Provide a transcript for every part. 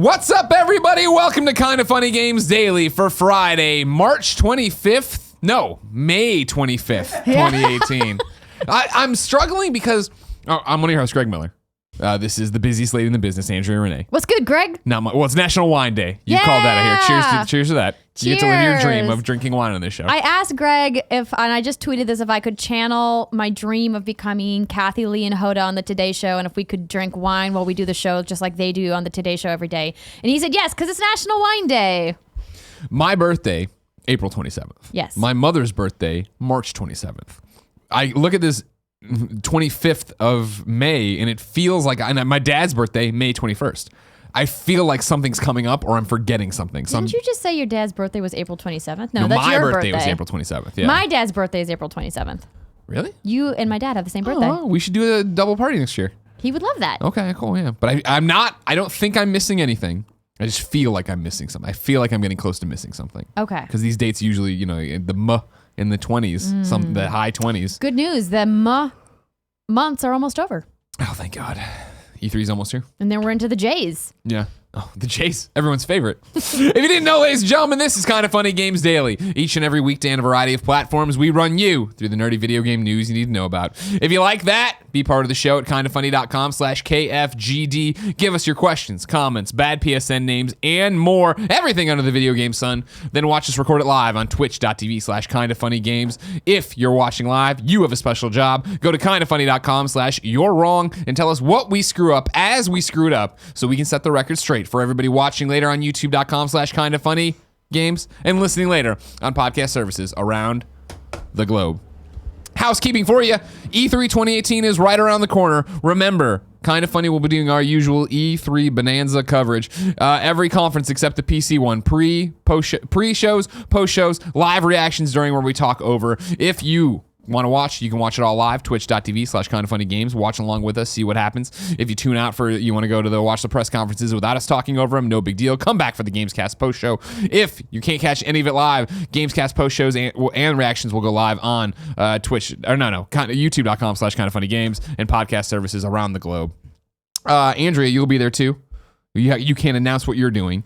What's up, everybody? Welcome to Kinda Funny Games Daily for Friday, March 25th. No, May 25th, 2018. I'm struggling because I'm one of your hosts, Greg Miller. This is the busiest lady in the business, Andrea and Renee. What's good, Greg? Not my, well, it's National Wine Day. You called that out here. Cheers to that. Cheers. You get to live your dream of drinking wine on this show. I asked Greg and I just tweeted this, if I could channel my dream of becoming Kathy Lee and Hoda on the Today Show, and if we could drink wine while we do the show, just like they do on the Today Show every day. And he said yes, because it's National Wine Day. My birthday, April 27th. Yes. My mother's birthday, March 27th. I look at this 25th of May, and it feels like, and my dad's birthday, May 21st. I feel like something's coming up, or I'm forgetting something. Didn't you just say your dad's birthday was April 27th? No, that's my your birthday was April 27th. Yeah. My dad's birthday is April 27th. Really? You and my dad have the same birthday. Oh, we should do a double party next year. He would love that. Okay, cool, yeah. But I don't think I'm missing anything. I just feel like I'm missing something. I feel like I'm getting close to missing something. Okay. Because these dates usually, the in the 20s, the high 20s. Good news. The months are almost over. Oh, thank God. E3's almost here. And then we're into the J's. Yeah. Oh, the Jays, everyone's favorite. If you didn't know, ladies and gentlemen, this is Kinda Funny Games Daily. Each and every weekday on a variety of platforms, we run you through the nerdy video game news you need to know about. If you like that, be part of the show at kindafunny.com/KFGD. Give us your questions, comments, bad PSN names, and more. Everything under the video game sun. Then watch us record it live on twitch.tv/kindafunnygames. If you're watching live, you have a special job. Go to kindafunny.com/you're wrong and tell us what we screw up as we screwed up so we can set the record straight for everybody watching later on youtube.com/kindafunnygames and listening later on podcast services around the globe. Housekeeping for you. E3 2018 is right around the corner. Remember, Kinda Funny will be doing our usual E3 Bonanza coverage. Every conference except the PC one. Pre-shows, post-shows, live reactions during where we talk over. If you want to watch, you can watch it all live, twitch.tv/kindafunnygames. Watch along with us, see what happens. If you tune out you want to go to watch the press conferences without us talking over them, no big deal. Come back for the Gamescast post show. If you can't catch any of it live, Gamescast post shows and reactions will go live on youtube.com/kindafunnygames and podcast services around the globe. Andrea, you'll be there too. You can't announce what you're doing.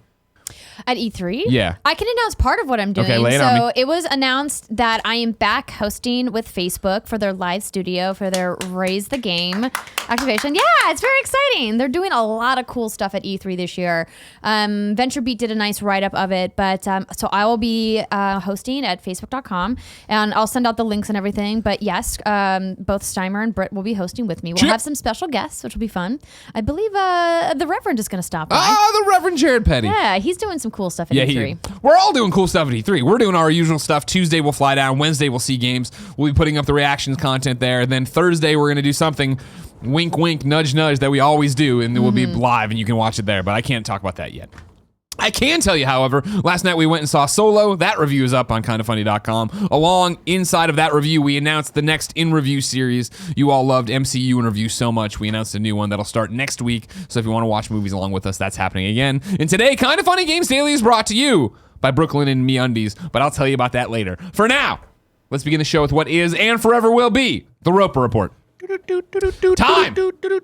At E3? Yeah. I can announce part of what I'm doing. Okay, lay it on me. It was announced that I am back hosting with Facebook for their live studio, for their Raise the Game activation. Yeah, it's very exciting. They're doing a lot of cool stuff at E3 this year. VentureBeat did a nice write-up of it, but so I will be hosting at facebook.com, and I'll send out the links and everything. But yes, both Steimer and Britt will be hosting with me. We'll have some special guests, which will be fun. I believe the Reverend is going to stop by. Oh, the Reverend Jared Petty. Yeah, he's doing some cool stuff at E3. We're all doing cool stuff at E3. We're doing our usual stuff. Tuesday we'll fly down. Wednesday we'll see games. We'll be putting up the reactions content there. Then Thursday we're going to do something, wink, wink, nudge, nudge, that we always do, and it will be live, and you can watch it there. But I can't talk about that yet. I can tell you, however, last night we went and saw Solo. That review is up on kindafunny.com. Along inside of that review, we announced the next in-review series. You all loved MCU in review so much. We announced a new one that'll start next week. So if you want to watch movies along with us, that's happening again. And today, Kinda Funny Games Daily is brought to you by Brooklyn and MeUndies. But I'll tell you about that later. For now, let's begin the show with what is and forever will be the Roper Report. Time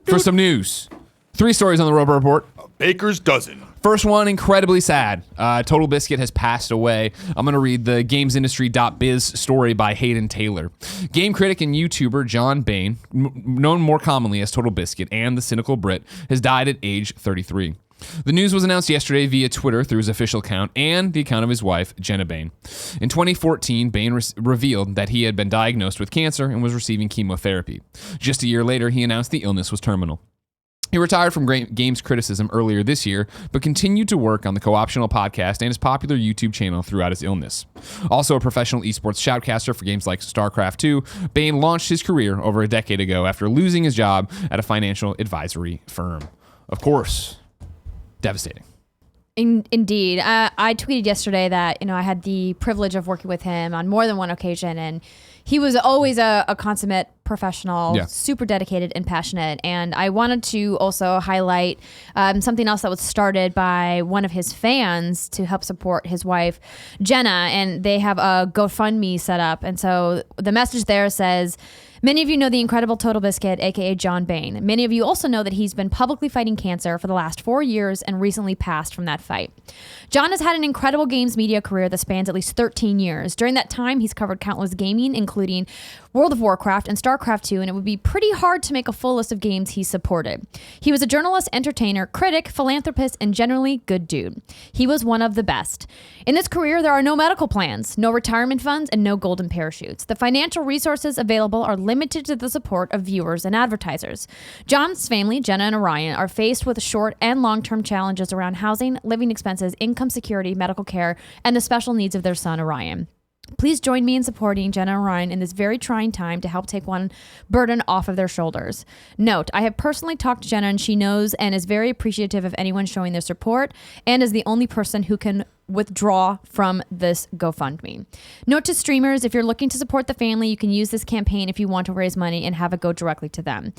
for some news. 3 stories on the Roper Report. A baker's dozen. First one, incredibly sad. TotalBiscuit has passed away. I'm going to read the gamesindustry.biz story by Hayden Taylor. Game critic and YouTuber John Bain, known more commonly as TotalBiscuit and the Cynical Brit, has died at age 33. The news was announced yesterday via Twitter through his official account and the account of his wife, Jenna Bain. In 2014, Bain revealed that he had been diagnosed with cancer and was receiving chemotherapy. Just a year later, he announced the illness was terminal. He retired from games criticism earlier this year, but continued to work on the Co-optional podcast and his popular YouTube channel throughout his illness. Also a professional esports shoutcaster for games like StarCraft 2, Bain launched his career over a decade ago after losing his job at a financial advisory firm. Of course, devastating. Indeed. I tweeted yesterday that, I had the privilege of working with him on more than one occasion, and he was always a consummate professional, super dedicated and passionate. And I wanted to also highlight something else that was started by one of his fans to help support his wife, Jenna, and they have a GoFundMe set up. And so the message there says, Many of you know the incredible TotalBiscuit, aka John Bain. Many of you also know that he's been publicly fighting cancer for the last 4 years and recently passed from that fight. John has had an incredible games media career that spans at least 13 years. During that time, he's covered countless gaming, including World of Warcraft and StarCraft 2, and it would be pretty hard to make a full list of games he supported. He was a journalist, entertainer, critic, philanthropist, and generally good dude. He was one of the best. In this career, there are no medical plans, no retirement funds, and no golden parachutes. The financial resources available are limited to the support of viewers and advertisers. John's family, Jenna and Orion, are faced with short and long-term challenges around housing, living expenses, income security, medical care, and the special needs of their son, Orion. Please join me in supporting Jenna and Ryan in this very trying time to help take one burden off of their shoulders. Note, I have personally talked to Jenna and she knows and is very appreciative of anyone showing their support and is the only person who can withdraw from this GoFundMe. Note to streamers, if you're looking to support the family, you can use this campaign if you want to raise money and have it go directly to them.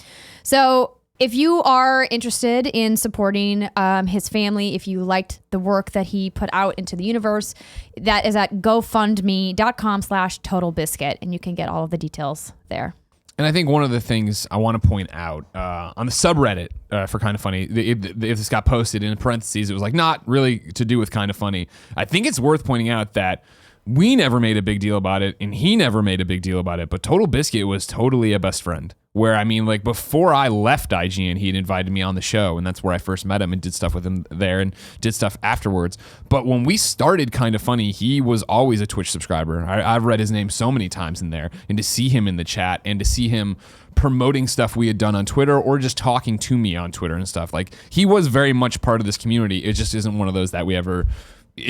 So if you are interested in supporting his family, if you liked the work that he put out into the universe, that is at gofundme.com/TotalBiscuit, and you can get all of the details there. And I think one of the things I want to point out on the subreddit for Kind of Funny, if this got posted in parentheses, it was like not really to do with Kind of Funny. I think it's worth pointing out that we never made a big deal about it, and he never made a big deal about it, but TotalBiscuit was totally a best friend. Where, I mean, like, before I left IGN, he'd invited me on the show, and that's where I first met him and did stuff with him there and did stuff afterwards. But when we started Kind of Funny, he was always a Twitch subscriber. I've read his name so many times in there, and to see him in the chat and to see him promoting stuff we had done on Twitter or just talking to me on Twitter and stuff, like, he was very much part of this community. It just isn't one of those that we ever...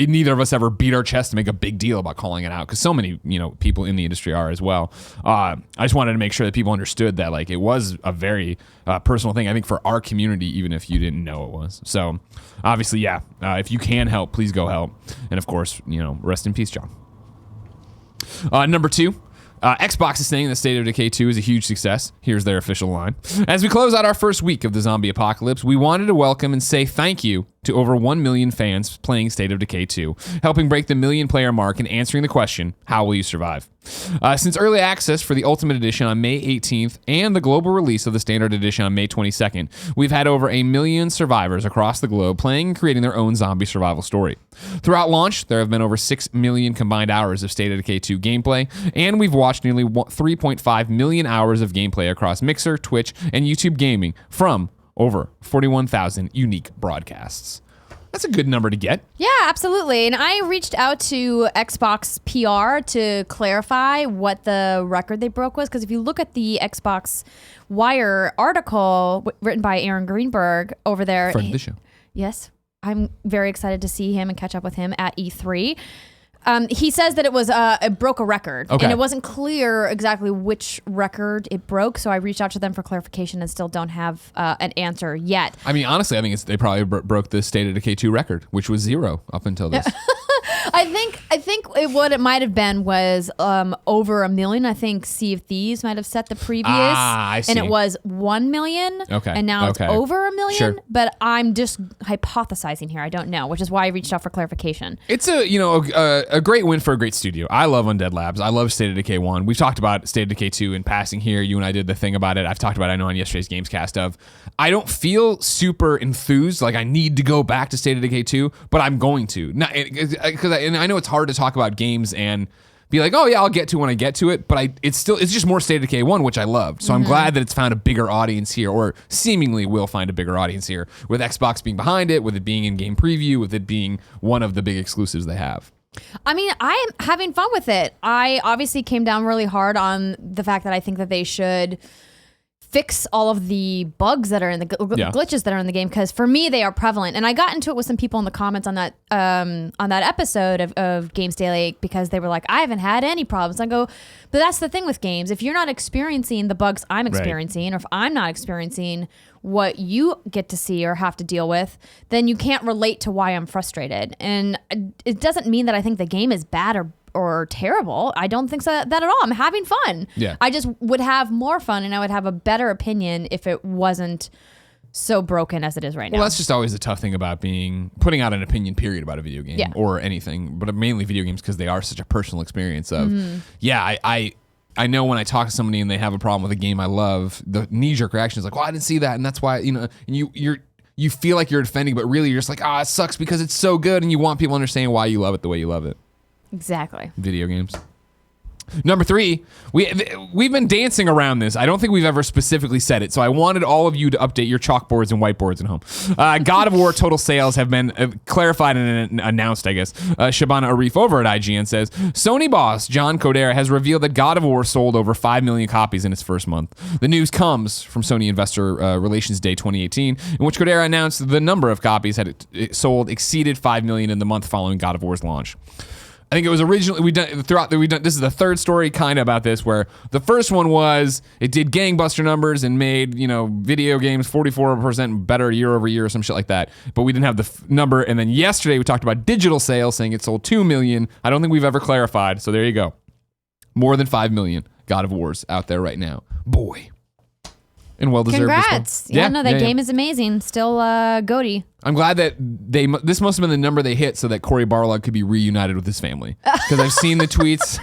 neither of us ever beat our chest to make a big deal about calling it out, because so many people in the industry are as well. I just wanted to make sure that people understood that like it was a very personal thing, I think, for our community, even if you didn't know it was. So obviously, yeah, if you can help, please go help. And of course, rest in peace, John. Number 2. Xbox is saying that State of Decay 2 is a huge success. Here's their official line. As we close out our first week of the zombie apocalypse, we wanted to welcome and say thank you to over 1 million fans playing State of Decay 2, helping break the 1 million player mark and answering the question, how will you survive? Since early access for the Ultimate Edition on May 18th and the global release of the Standard Edition on May 22nd, we've had over 1 million survivors across the globe playing and creating their own zombie survival story. Throughout launch, there have been over 6 million combined hours of State of Decay 2 gameplay, and we've watched nearly 3.5 million hours of gameplay across Mixer, Twitch, and YouTube gaming from over 41,000 unique broadcasts. That's a good number to get. Yeah, absolutely. And I reached out to Xbox PR to clarify what the record they broke was, because if you look at the Xbox Wire article written by Aaron Greenberg over there. Friend of the show. Yes. I'm very excited to see him and catch up with him at E3. He says that it broke a record, okay, and it wasn't clear exactly which record it broke. So I reached out to them for clarification and still don't have an answer yet. I mean, honestly, I think they probably broke the State of Decay 2 record, which was 0 up until this. I think what it might have been was over 1 million. I think Sea of Thieves might have set the previous, I see. and it was 1 million. Okay, and now it's over 1 million. Sure. But I'm just hypothesizing here. I don't know, which is why I reached out for clarification. It's a great win for a great studio. I love Undead Labs. I love State of Decay 1. We've talked about State of Decay 2 in passing here. You and I did the thing about it. I've talked about it, I know, on yesterday's Gamescast of I don't feel super enthused, like I need to go back to State of Decay 2, but I'm going to. Because I know it's hard to talk about games and be like, oh yeah, I'll get to when I get to it, but it's just more State of Decay 1, which I loved. So I'm glad that it's found a bigger audience here, or seemingly will find a bigger audience here, with Xbox being behind it, with it being in game preview, with it being one of the big exclusives they have. I mean, I'm having fun with it. I obviously came down really hard on the fact that I think that they should fix all of the bugs that are in the glitches that are in the game, because for me they are prevalent. And I got into it with some people in the comments on that episode of Games Daily, because they were like, I haven't had any problems. I go, but that's the thing with games. If you're not experiencing the bugs I'm experiencing, or if I'm not experiencing what you get to see or have to deal with, then you can't relate to why I'm frustrated. And it doesn't mean that I think the game is bad or terrible. I don't think that at all. I'm having fun. Yeah. I just would have more fun, and I would have a better opinion if it wasn't so broken as it is right now. Well, that's just always the tough thing about putting out an opinion period about a video game or anything, but mainly video games, because they are such a personal experience of, I know when I talk to somebody and they have a problem with a game I love, the knee-jerk reaction is like, well, I didn't see that, and that's why, you feel like you're defending, but really you're just like, it sucks because it's so good, and you want people to understand why you love it the way you love it. Exactly. Video games. Number 3, we've been dancing around this. I don't think we've ever specifically said it, so I wanted all of you to update your chalkboards and whiteboards at home. God of War total sales have been clarified and announced, I guess. Shabana Arif over at IGN says, Sony boss John Codera has revealed that God of War sold over 5 million copies in its first month. The news comes from Sony Investor Relations Day 2018, in which Codera announced the number of copies it sold exceeded 5 million in the month following God of War's launch. I think it was originally this is the third story kind of about this, where the first one was it did gangbuster numbers and made video games 44% better year over year or some shit like that, but we didn't have the number. And then yesterday we talked about digital sales, saying it sold 2 million. I don't think we've ever clarified, so there you go. More than 5 million God of Wars out there right now, boy, and well deserved. Congrats! Well. That game is amazing. Still, goaty. I'm glad that this must have been the number they hit so that Cory Barlog could be reunited with his family. Because I've seen the tweets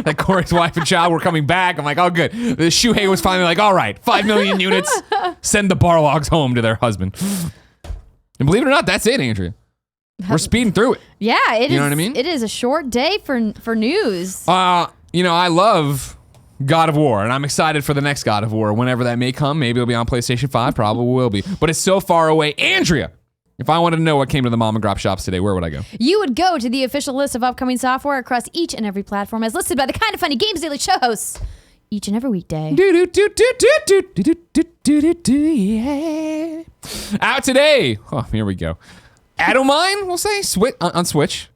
that Cory's wife and child were coming back. I'm like, oh, good. The Shuhei was finally like, all right, 5 million units. Send the Barlogs home to their husband. And believe it or not, that's it, Andrea. We're speeding through it. Yeah, it is. You know what I mean? It is a short day for news. I love God of War, and I'm excited for the next God of War. Whenever that may come, maybe it'll be on PlayStation 5, probably will be. But it's so far away. Andrea, if I wanted to know what came to the mom and grop shops today, where would I go? You would go to the official list of upcoming software across each and every platform as listed by the Kinda Funny Games Daily show hosts each and every weekday. Out today. Oh, here we go. Atomine, we'll say, on Switch.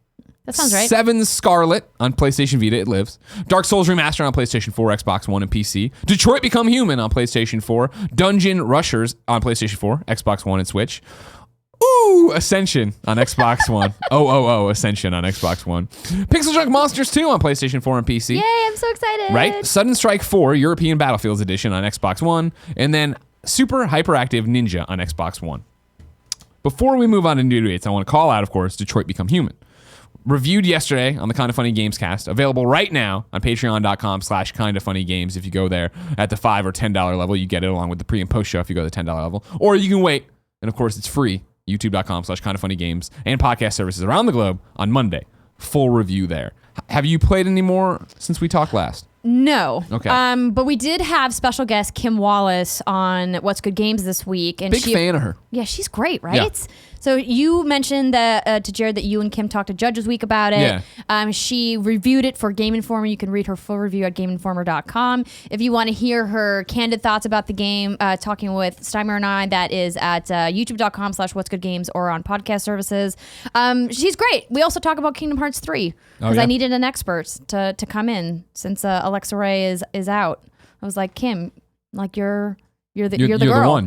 That sounds right. 7 Scarlet on PlayStation Vita, it lives. Dark Souls Remastered on PlayStation 4, Xbox One, and PC. Detroit Become Human on PlayStation 4. Dungeon Rushers on PlayStation 4, Xbox One, and Switch. Ooh, Ascension on Xbox One. Ascension on Xbox One. Pixel Junk Monsters 2 on PlayStation 4 and PC. Yay, I'm so excited. Right? Sudden Strike 4, European Battlefields Edition on Xbox One. And then Super Hyperactive Ninja on Xbox One. Before we move on to new dates, I want to call out, of course, Detroit Become Human. Reviewed yesterday on the Kinda Funny Games cast. Available right now on patreon.com/kindafunnygames. If you go there at the $5 or $10 level, you get it along with the pre and post show if you go to the $10 level. Or you can wait, and of course it's free. youtube.com/kindafunnygames and podcast services around the globe on Monday. Full review there. Have you played any more since we talked last? No. Okay. But we did have special guest Kim Wallace on What's Good Games this week. And Big fan of her. Yeah, she's great, right? Yeah. So you mentioned that to Jared that you and Kim talked to Judges Week about it. Yeah. She reviewed it for Game Informer. You can read her full review at GameInformer.com. If you want to hear her candid thoughts about the game, talking with Steimer and I, that is at youtube.com/what'sgoodgames or on podcast services. She's great. We also talk about Kingdom Hearts 3 because I needed an expert to come in since Alexa Ray is out. I was like, Kim, like you're the girl.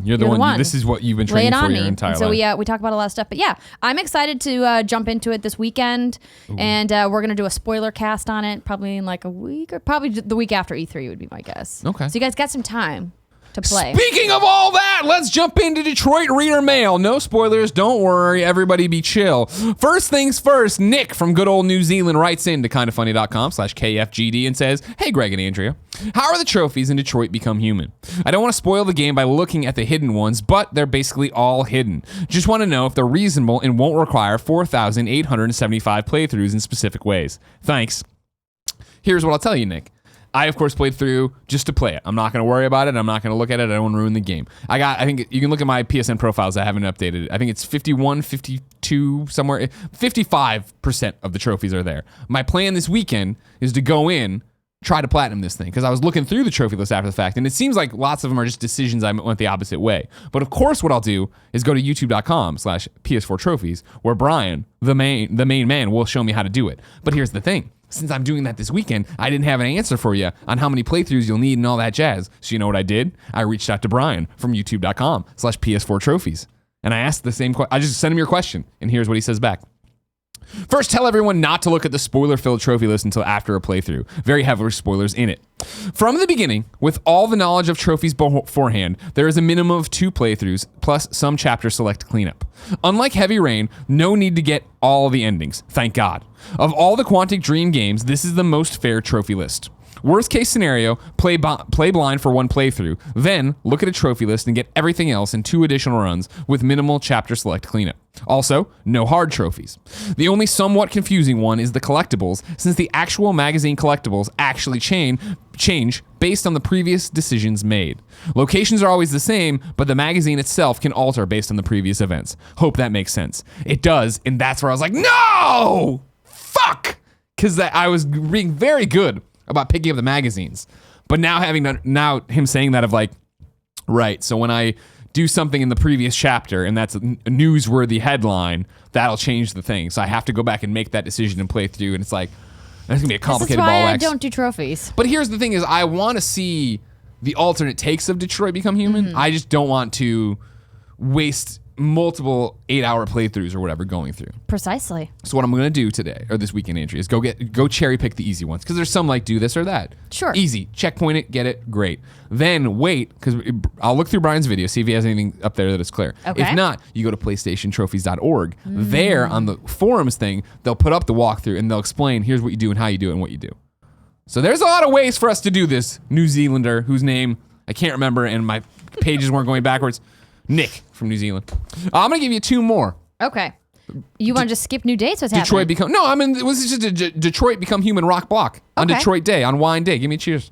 You're the one. This is what you've been training for your entire life. So we talk about a lot of stuff. But yeah, I'm excited to jump into it this weekend. Ooh. And we're going to do a spoiler cast on it probably in like a week or probably the week after E3 would be my guess. Okay. So you guys got some time to play. Speaking of all that, let's jump into Detroit Reader Mail. No spoilers, don't worry, everybody be chill. First things first, Nick from good old New Zealand writes in to kindafunny.com/KFGD and says, hey Greg and Andrea, how are the trophies in Detroit Become Human? I don't want to spoil the game by looking at the hidden ones, but they're basically all hidden. Just want to know if they're reasonable and won't require 4,875 playthroughs in specific ways. Thanks. Here's what I'll tell you, Nick. I, of course, played through just to play it. I'm not going to worry about it. I'm not going to look at it. I don't want to ruin the game. I think you can look at my PSN profiles. I haven't updated it. I think it's 51, 52, somewhere. 55% of the trophies are there. My plan this weekend is to go in, try to platinum this thing, because I was looking through the trophy list after the fact, and it seems like lots of them are just decisions I went the opposite way. But of course, what I'll do is go to youtube.com/PS4 trophies, where Brian, the main man, will show me how to do it. But here's the thing. Since I'm doing that this weekend, I didn't have an answer for you on how many playthroughs you'll need and all that jazz. So you know what I did? I reached out to Brian from youtube.com/PS4 trophies. And I asked the same question. I just sent him your question, and here's what he says back. First, tell everyone not to look at the spoiler-filled trophy list until after a playthrough. Very heavy spoilers in it. From the beginning, with all the knowledge of trophies beforehand, there is a minimum of 2 playthroughs, plus some chapter select cleanup. Unlike Heavy Rain, no need to get all the endings, thank God. Of all the QuanticDream games, this is the most fair trophy list. Worst case scenario, play blind for one playthrough, then look at a trophy list and get everything else in 2 additional runs with minimal chapter select cleanup. Also, no hard trophies. The only somewhat confusing one is the collectibles, since the actual magazine collectibles actually change based on the previous decisions made. Locations are always the same, but the magazine itself can alter based on the previous events. Hope that makes sense. It does, and that's where I was like, no! Fuck! Because I was being very good about picking up the magazines. But now him saying that of like, right, so when I do something in the previous chapter and that's a newsworthy headline, that'll change the thing. So I have to go back and make that decision and play through, and it's like, that's gonna be a complicated ball This is why I wax. don't do trophies. But here's the thing is I want to see the alternate takes of Detroit Become Human. I just don't want to waste multiple 8-hour playthroughs or whatever going through. Precisely. So what I'm going to do today, or this weekend, Andrea, is go cherry pick the easy ones. Because there's some like do this or that. Sure. Easy. Checkpoint it, get it, great. Then wait, because I'll look through Brian's video, see if he has anything up there that is clear. Okay. If not, you go to PlayStationTrophies.org. There on the forums thing, they'll put up the walkthrough and they'll explain here's what you do and how you do it and what you do. So there's a lot of ways for us to do this. New Zealander, whose name I can't remember and my pages weren't going backwards. Nick from New Zealand. I'm going to give you 2 more. Okay. You want to just skip new dates? What's Detroit happening? it was just a Detroit Become Human rock block on Okay. Detroit Day, on wine day. Give me a cheers.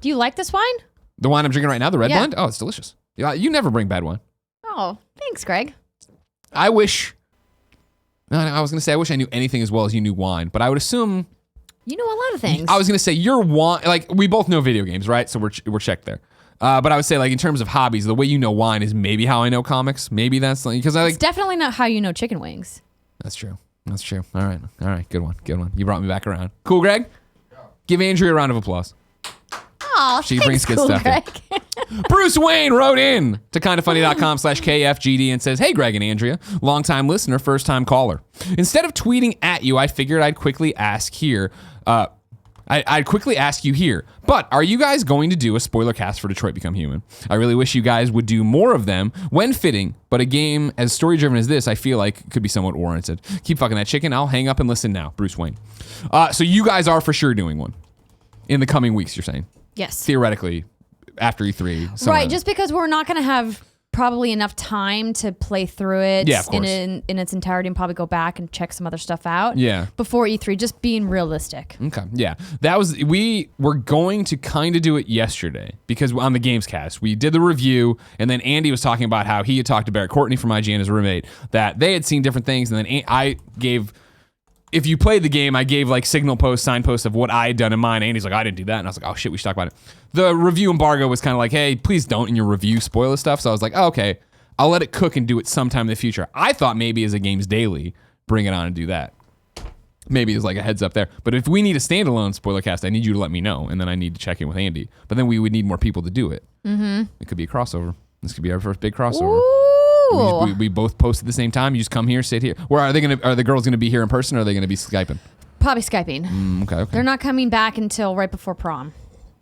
Do you like this wine? The wine I'm drinking right now, the red Yeah. blend? Oh, it's delicious. Yeah, you never bring bad wine. Oh, thanks, Greg. I wish I wish I knew anything as well as you knew wine, but I would assume You know a lot of things. I was going to say your wine, like we both know video games, right? So we're checked there. But I would say, like, in terms of hobbies, the way you know wine is maybe how I know comics. Maybe that's like, because I like. It's definitely not how you know chicken wings. That's true. All right. Good one. You brought me back around. Cool, Greg? Yeah. Give Andrea a round of applause. Oh, She thanks, brings good cool stuff in. Greg. Bruce Wayne wrote in to kindoffunny.com/KFGD and says, "Hey, Greg and Andrea, longtime listener, first time caller. Instead of tweeting at you, I figured I'd quickly ask here. I'd quickly ask you here, but are you guys going to do a spoiler cast for Detroit Become Human? I really wish you guys would do more of them when fitting, but a game as story-driven as this, I feel like could be somewhat warranted. Keep fucking that chicken. I'll hang up and listen now. Bruce Wayne. So you guys are for sure doing one in the coming weeks, you're saying? Yes. Theoretically, after E3. somewhere. Right, just because we're not going to have probably enough time to play through it Yeah, of course. in its entirety and probably go back and check some other stuff out. Yeah. Before E3, just being realistic. Okay, yeah. We were going to kind of do it yesterday because on the Games Cast, we did the review and then Andy was talking about how he had talked to Barrett Courtney from IGN, his roommate, that they had seen different things, and then I gave... If you played the game, I gave like signal posts, signposts of what I had done in mine. Andy's like, I didn't do that. And I was like, oh shit, we should talk about it. The review embargo was kind of like, hey, please don't in your review spoil this stuff. So I was like, oh, okay, I'll let it cook and do it sometime in the future. I thought maybe as a Games Daily, bring it on and do that. Maybe there's like a heads up there. But if we need a standalone spoiler cast, I need you to let me know. And then I need to check in with Andy. But then we would need more people to do it. Mm-hmm. It could be a crossover. This could be our first big crossover. Ooh. We both post at the same time. You just come here, sit here. Where are they gonna? Are the girls gonna be here in person, or are they gonna be Skyping? Probably Skyping. Okay. They're not coming back until right before prom.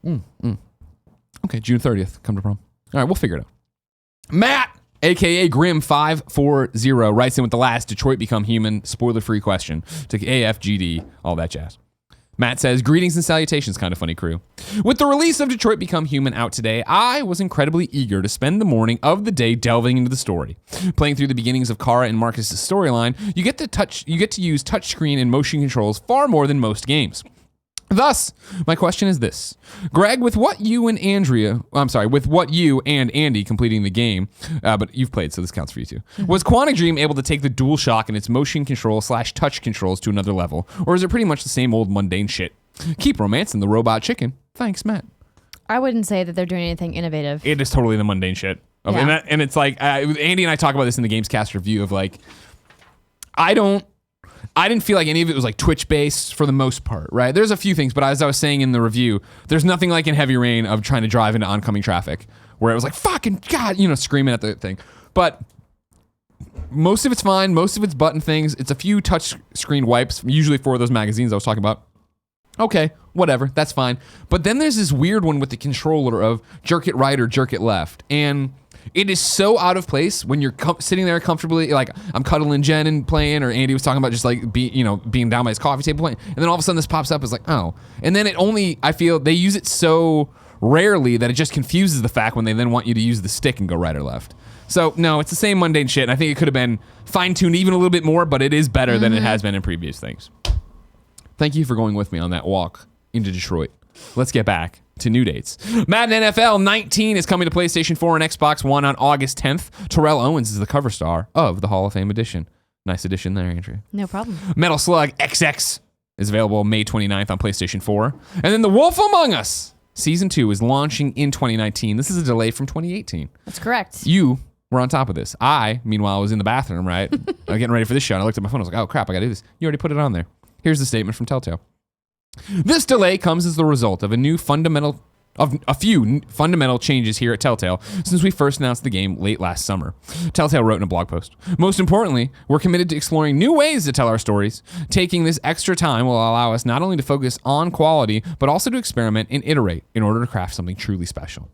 Okay, June 30th. Come to prom. All right, we'll figure it out. Matt, a.k.a. Grim540, writes in with the last Detroit Become Human spoiler-free question to AFGD, all that jazz. Matt says, greetings and salutations, kind of funny crew. With the release of Detroit Become Human out today, I was incredibly eager to spend the morning of the day delving into the story. Playing through the beginnings of Kara and Marcus' storyline, you get to use touchscreen and motion controls far more than most games. Thus, my question is this. Greg, with what you and Andy completing the game, but you've played, so this counts for you too, was QuanticDream able to take the Dualshock and its motion control / touch controls to another level, or is it pretty much the same old mundane shit? Keep romancing the robot chicken. Thanks, Matt. I wouldn't say that they're doing anything innovative. It is totally the mundane shit. Yeah. And it's like, Andy and I talk about this in the Gamescast review of like, I didn't feel like any of it was like Twitch-based for the most part, right? There's a few things, but as I was saying in the review, there's nothing like in Heavy Rain of trying to drive into oncoming traffic where it was like, fucking God, screaming at the thing. But most of it's fine. Most of it's button things. It's a few touch screen wipes, usually for those magazines I was talking about. Okay, whatever, that's fine. But then there's this weird one with the controller of jerk it right or jerk it left. And it is so out of place when you're sitting there comfortably, like I'm cuddling Jen and playing, or Andy was talking about just like being down by his coffee table playing. And then all of a sudden this pops up, it's like, oh. And then I feel they use it so rarely that it just confuses the fact when they then want you to use the stick and go right or left. So no, it's the same mundane shit. And I think it could have been fine-tuned even a little bit more, but it is better than it has been in previous things. Thank you for going with me on that walk into Detroit. Let's get back to new dates. Madden NFL 19 is coming to PlayStation 4 and Xbox One on August 10th. Terrell Owens is the cover star of the Hall of Fame edition. Nice edition there, Andrea. No problem. Metal Slug XX is available May 29th on PlayStation 4. And then The Wolf Among Us Season 2 is launching in 2019. This is a delay from 2018. That's correct. You were on top of this. I, meanwhile, was in the bathroom, right? Getting ready for this show, and I looked at my phone. I was like, oh, crap, I got to do this. You already put it on there. Here's the statement from Telltale. This delay comes as the result of a few fundamental changes here at Telltale since we first announced the game late last summer. Telltale wrote in a blog post. Most importantly, we're committed to exploring new ways to tell our stories. Taking this extra time will allow us not only to focus on quality, but also to experiment and iterate in order to craft something truly special.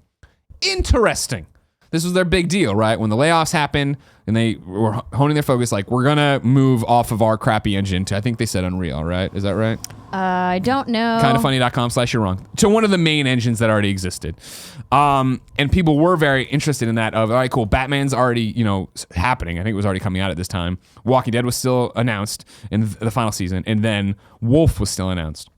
Interesting. This was their big deal, right? When the layoffs happened and they were honing their focus, like, we're going to move off of our crappy engine to, I think they said Unreal, right? Is that right? I don't know. Kindoffunny.com/you're wrong. To one of the main engines that already existed. And people were very interested in that of, all right, cool, Batman's already, happening. I think it was already coming out at this time. Walking Dead was still announced in the final season. And then Wolf was still announced.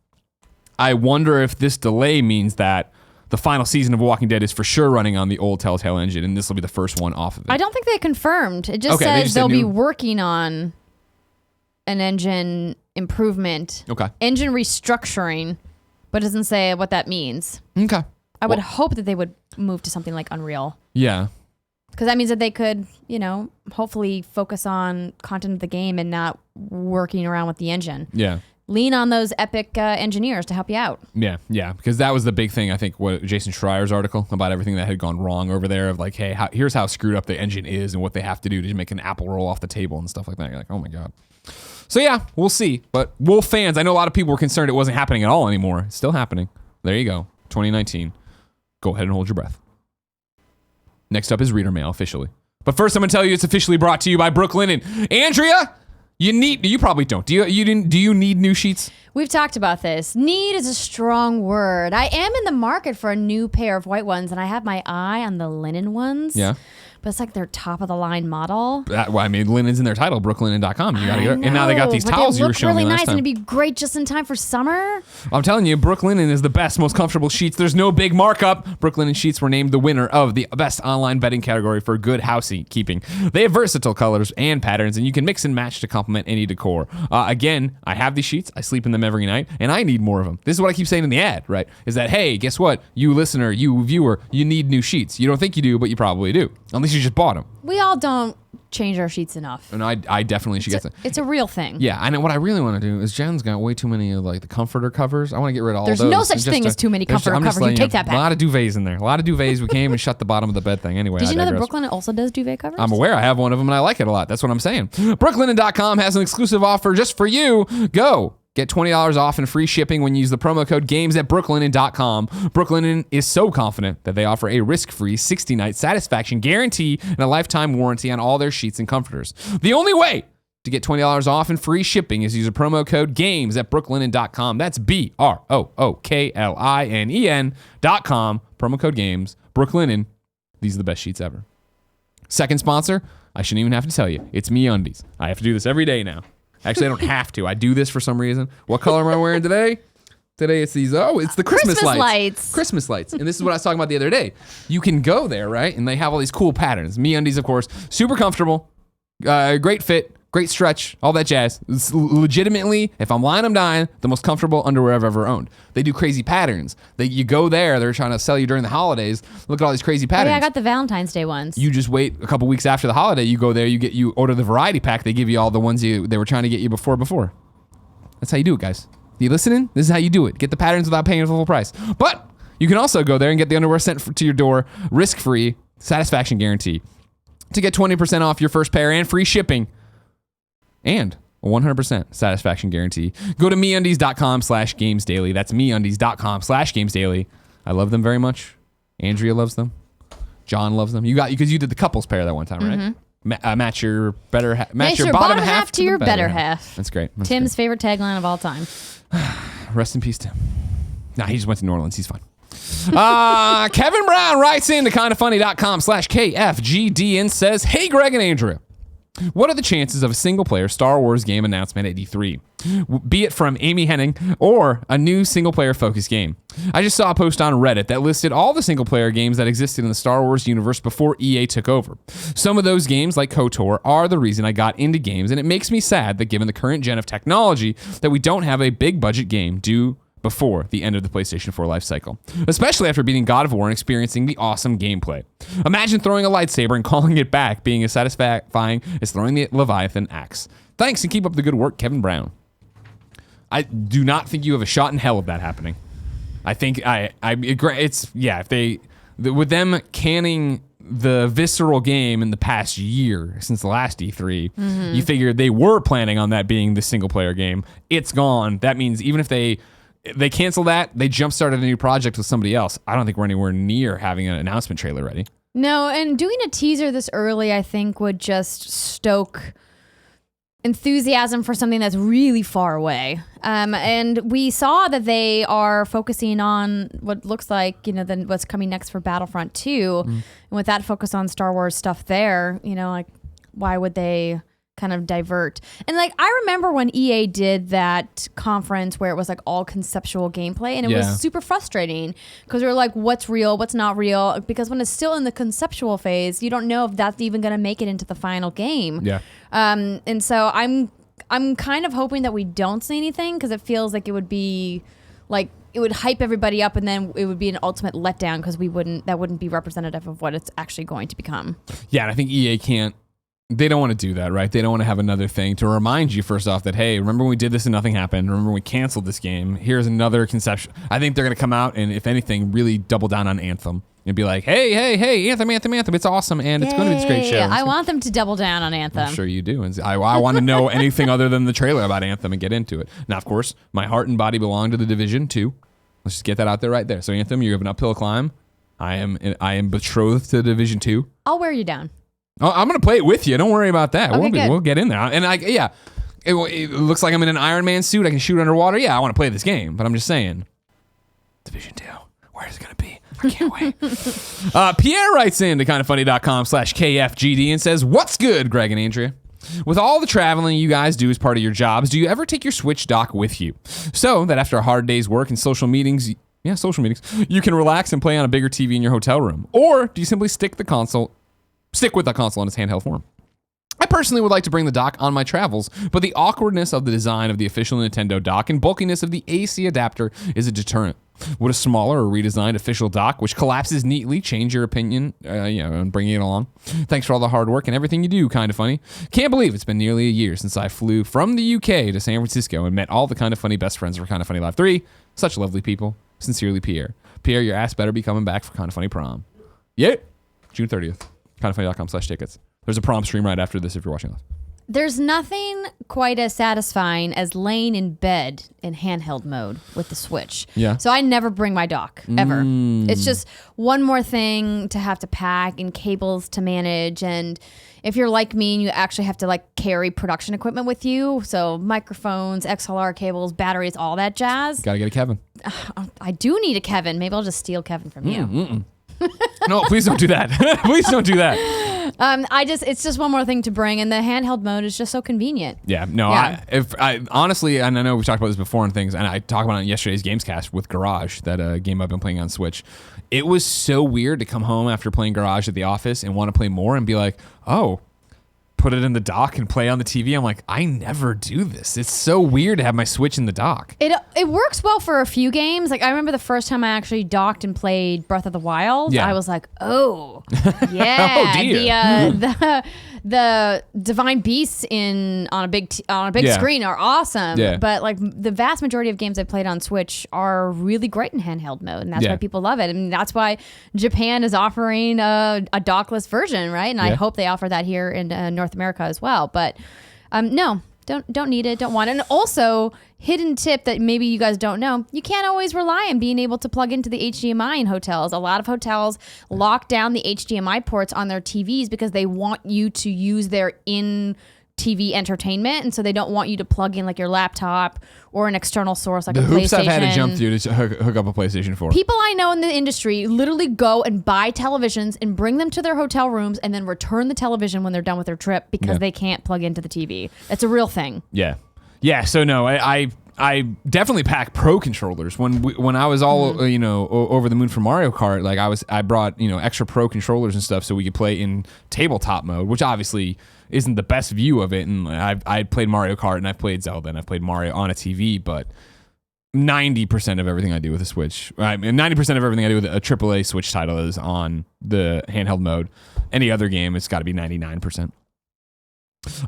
I wonder if this delay means that the final season of Walking Dead is for sure running on the old Telltale engine, and this will be the first one off of it. I don't think they confirmed. It just says they'll be working on an engine improvement. Okay. Engine restructuring, but doesn't say what that means. Okay. I would hope that they would move to something like Unreal. Yeah. Because that means that they could, hopefully focus on content of the game and not working around with the engine. Yeah. Lean on those epic engineers to help you out. Yeah, because that was the big thing, I think, what Jason Schreier's article about everything that had gone wrong over there of like, hey, here's how screwed up the engine is and what they have to do to make an apple roll off the table and stuff like that. You're like, oh my God. So yeah, we'll see. But Wolf fans, I know a lot of people were concerned it wasn't happening at all anymore. It's still happening. There you go. 2019. Go ahead and hold your breath. Next up is Reader Mail officially. But first I'm going to tell you it's officially brought to you by Brooklinen. Andrea, you probably don't. Do you need new sheets? We've talked about this. Need is a strong word. I am in the market for a new pair of white ones, and I have my eye on the linen ones. Yeah. But it's like their top of the line model. Linen's in their title, brooklinen.com. You gotta get it. And now they got these towels you were showing me last time. And it'd be great just in time for summer. I'm telling you, Brooklinen is the best, most comfortable sheets. There's no big markup. Brooklinen sheets were named the winner of the best online bedding category for good housekeeping. They have versatile colors and patterns, and you can mix and match to complement any decor. Again, I have these sheets. I sleep in them every night, and I need more of them. This is what I keep saying in the ad, right? Is that, hey, guess what? You listener, you viewer, you need new sheets. You don't think you do, but you probably do. Unless you just bought them. We all don't change our sheets enough. And I definitely should get them. It's a real thing. Yeah, I know what I really want to do is Jen's got way too many of like the comforter covers. I want to get rid of all those. There's no such thing as too many comforter covers. You take that back. A lot of duvets in there. A lot of duvets. We can't even shut the bottom of the bed thing. Anyway, Did you know that Brooklinen also does duvet covers? I'm aware. I have one of them and I like it a lot. That's what I'm saying. Brooklinen.com has an exclusive offer just for you. Go. Get $20 off and free shipping when you use the promo code GAMES at brooklinen.com. Brooklinen is so confident that they offer a risk-free 60-night satisfaction guarantee and a lifetime warranty on all their sheets and comforters. The only way to get $20 off and free shipping is use a promo code GAMES at brooklinen.com. That's BROOKLINEN.com. Promo code GAMES. Brooklinen. These are the best sheets ever. Second sponsor, I shouldn't even have to tell you. It's MeUndies. I have to do this every day now. Actually, I don't have to. I do this for some reason. What color am I wearing today? Today it's these, it's the Christmas lights. Christmas lights. And this is what I was talking about the other day. You can go there, right? And they have all these cool patterns. MeUndies, of course, super comfortable, great fit, great stretch, all that jazz. It's legitimately, if I'm lying, I'm dying, the most comfortable underwear I've ever owned. They do crazy patterns. You go there, they're trying to sell you during the holidays. Look at all these crazy patterns. Oh, yeah, I got the Valentine's Day ones. You just wait a couple weeks after the holiday, you go there, you order the variety pack, they give you all the ones they were trying to get you before. That's how you do it, guys. You listening? This is how you do it. Get the patterns without paying a full price. But you can also go there and get the underwear sent to your door, risk-free, satisfaction guarantee. To get 20% off your first pair and free shipping. And 100% satisfaction guarantee. Go to MeUndies.com/gamesdaily. That's MeUndies.com/gamesdaily. I love them very much. Andrea loves them. John loves them. Because you did the couples pair that one time, right? Match your bottom half to your better half. That's great. That's Tim's favorite tagline of all time. Rest in peace, Tim. Nah, he just went to New Orleans. He's fine. Kevin Browne writes in to kindafunny.com/KFGD and says, "Hey, Greg and Andrea. What are the chances of a single-player Star Wars game announcement at E3? Be it from Amy Hennig or a new single-player focused game. I just saw a post on Reddit that listed all the single-player games that existed in the Star Wars universe before EA took over. Some of those games, like KOTOR, are the reason I got into games, and it makes me sad that given the current gen of technology, that we don't have a big-budget game due before the end of the PlayStation 4 life cycle, especially after beating God of War and experiencing the awesome gameplay. Imagine throwing a lightsaber and calling it back being as satisfying as throwing the Leviathan axe. Thanks and keep up the good work, Kevin Browne." I do not think you have a shot in hell of that happening. I think with them canning the visceral game in the past year since the last E3, you figure they were planning on that being the single player game. It's gone. That means even if they cancel that, they jump-started a new project with somebody else. I don't think we're anywhere near having an announcement trailer ready. No, and doing a teaser this early, I think, would just stoke enthusiasm for something that's really far away. And we saw that they are focusing on what looks like, what's coming next for Battlefront 2. And with that focus on Star Wars stuff there, why would they kind of divert? And I remember when EA did that conference where it was all conceptual gameplay, and it was super frustrating because we were like, what's real, what's not real? Because when it's still in the conceptual phase, you don't know if that's even going to make it into the final game. Yeah. And so I'm kind of hoping that we don't see anything, because it feels like it would be it would hype everybody up, and then it would be an ultimate letdown because that wouldn't be representative of what it's actually going to become. Yeah, and I think EA can't. They don't want to do that, right? They don't want to have another thing to remind you, first off, that, hey, remember when we did this and nothing happened? Remember when we canceled this game? Here's another conception. I think they're going to come out and, if anything, really double down on Anthem and be like, hey, Anthem, it's awesome, and it's going to be this great show. I want them to double down on Anthem. I'm sure you do. And I want to know anything other than the trailer about Anthem and get into it. Now, of course, my heart and body belong to the Division 2. Let's just get that out there right there. So, Anthem, you have an uphill climb. I am betrothed to Division 2. I'll wear you down. Oh, I'm going to play it with you. Don't worry about that. Okay, we'll get in there. And it looks like I'm in an Iron Man suit. I can shoot underwater. Yeah, I want to play this game. But I'm just saying, Division 2, where's it going to be? I can't wait. Pierre writes in to kindafunny.com/KFGD and says, "What's good, Greg and Andrea? With all the traveling you guys do as part of your jobs, do you ever take your Switch dock with you? So that after a hard day's work and social meetings, you can relax and play on a bigger TV in your hotel room? Or do you simply stick with the console in its handheld form? I personally would like to bring the dock on my travels, but the awkwardness of the design of the official Nintendo dock and bulkiness of the AC adapter is a deterrent. Would a smaller or redesigned official dock, which collapses neatly, change your opinion, and bringing it along? Thanks for all the hard work and everything you do, Kinda Funny. Can't believe it's been nearly a year since I flew from the UK to San Francisco and met all the Kinda Funny best friends for Kinda Funny Live 3. Such lovely people. Sincerely, Pierre. Pierre, your ass better be coming back for Kinda Funny prom. Yeah. June 30th. kindafunny.com/tickets. There's a prom stream right after this if you're watching this. There's nothing quite as satisfying as laying in bed in handheld mode with the Switch. Yeah. So I never bring my dock, ever. It's just one more thing to have to pack and cables to manage. And if you're like me and you actually have to carry production equipment with you, so microphones, XLR cables, batteries, all that jazz. Gotta get a Kevin. I do need a Kevin. Maybe I'll just steal Kevin from you. No, please don't do that. Please don't do that. It's just one more thing to bring, and the handheld mode is just so convenient. Yeah, no, Yeah. Honestly, and I know we've talked about this before and things, and I talked about it in yesterday's Gamescast with Garage, that game I've been playing on Switch. It was so weird to come home after playing Garage at the office and want to play more and be like, oh, put it in the dock and play on the TV. I'm like, I never do this. It's so weird to have my Switch in the dock. It works well for a few games. I remember the first time I actually docked and played Breath of the Wild. Yeah. I was like, oh, yeah. Oh, dear. The divine beasts on a big screen are awesome. Yeah. But the vast majority of games I played on Switch are really great in handheld mode, and that's why people love it. And that's why Japan is offering a dockless version, right? And I hope they offer that here in North America as well. But no, Don't need it. Don't want it. And also, hidden tip that maybe you guys don't know, you can't always rely on being able to plug into the HDMI in hotels. A lot of hotels lock down the HDMI ports on their TVs because they want you to use their in-TV entertainment, and so they don't want you to plug in like your laptop or an external source like a PlayStation. The hoops I've had to jump through to hook up a PlayStation 4. People I know in the industry literally go and buy televisions and bring them to their hotel rooms and then return the television when they're done with their trip because they can't plug into the TV. It's a real thing. Yeah. So no, I definitely pack pro controllers. When I was all over the moon for Mario Kart, like I brought extra pro controllers and stuff so we could play in tabletop mode, which obviously isn't the best view of it. And I played Mario Kart and I've played Zelda and I've played Mario on a TV, but 90% of everything I do with a Switch, 90% of everything I do with a AAA Switch title is on the handheld mode. Any other game, it's got to be 99%.